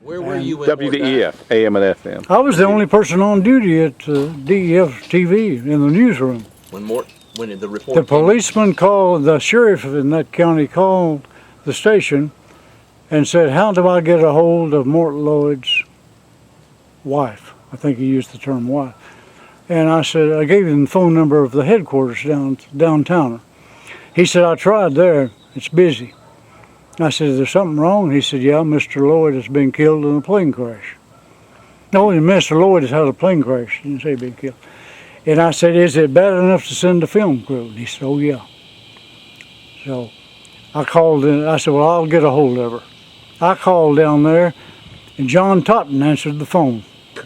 Where were you when WDEF, AM and FM. I was the only person on duty at WDEF-TV in the newsroom. when the report The came? policeman called, the sheriff in that county called the station and said, how do I get a hold of Mort Lloyd's wife? I think he used the term wife. And I said, I gave him the phone number of the headquarters downtown. He said, I tried there, it's busy. I said, is there something wrong? He said, yeah, Mr. Lloyd has been killed in a plane crash. No, Mr. Lloyd has had a plane crash. He didn't say he'd been killed. And I said, is it bad enough to send a film crew? And he said, oh yeah. So I called in, I said, well, I'll get a hold of her. I called down there, and John Totten answered the phone.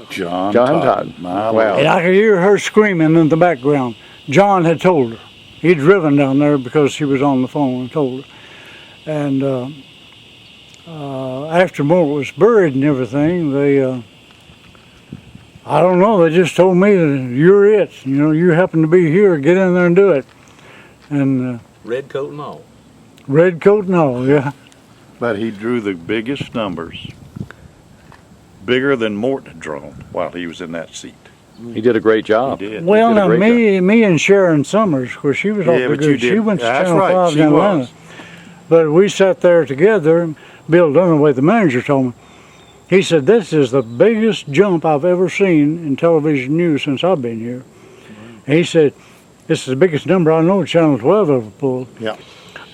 John Todd. Wow. And I could hear her screaming in the background. John had told her. He'd driven down there because she was on the phone and told her. And after Mort was buried and everything, they, I don't know, they just told me that you're it. You know, you happen to be here, get in there and do it. And Red coat and all. red coat and all, yeah. But he drew the biggest numbers, bigger than Mort had drawn while he was in that seat. He did a great job. He did. Well, He did a now great me and Sharon Summers, of course, she was awfully but you good. She did. went to That's Channel right, 5 in she Atlanta. was. But we sat there together, and Bill Dunaway, the manager, told me, he said, this is the biggest jump I've ever seen in television news since I've been here. And he said, this is the biggest number I know Channel 12 ever pulled. Yeah.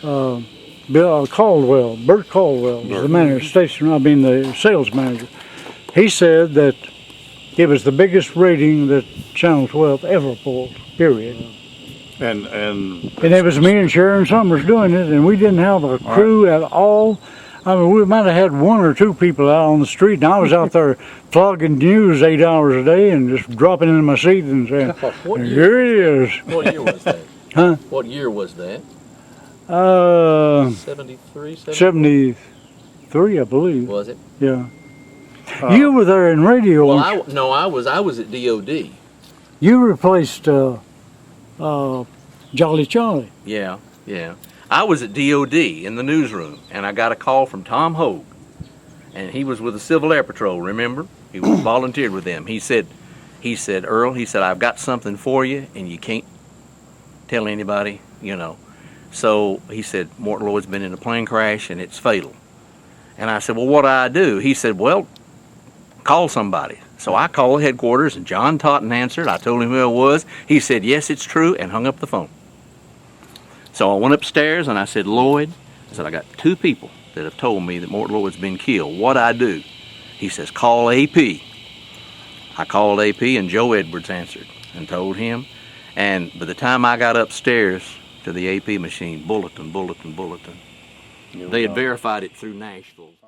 Bert Caldwell was the manager, the sales manager. He said that it was the biggest rating that Channel 12 ever pulled, period. And And it was me and Sharon Summers doing it, and we didn't have a crew at all. I mean, we might have had one or two people out on the street, and I was out there plugging news 8 hours a day and just dropping in my seat and saying, here it is. What year was that? Huh? What year was that? 73, 73, I believe. Was it? Yeah. You were there in radio. Well, weren't you? I was at DOD. You replaced Jolly Charlie. Yeah, yeah. I was at DOD in the newsroom, and I got a call from Tom Hogue, and he was with the Civil Air Patrol, remember? He was volunteered with them. He said, Earl, he said, I've got something for you, and you can't tell anybody, you know. So he said, Mort Lloyd's been in a plane crash, and it's fatal. And I said, well, what do I do? He said, well, call somebody. So I called headquarters, and John Totten answered. I told him who it was. He said, yes, it's true, and hung up the phone. So I went upstairs, and I said, Lloyd, I said, I got two people that have told me that Mort Lloyd's been killed. What I do? He says, call AP. I called AP, and Joe Edwards answered and told him. And by the time I got upstairs to the AP machine, bulletin. They had verified it through Nashville.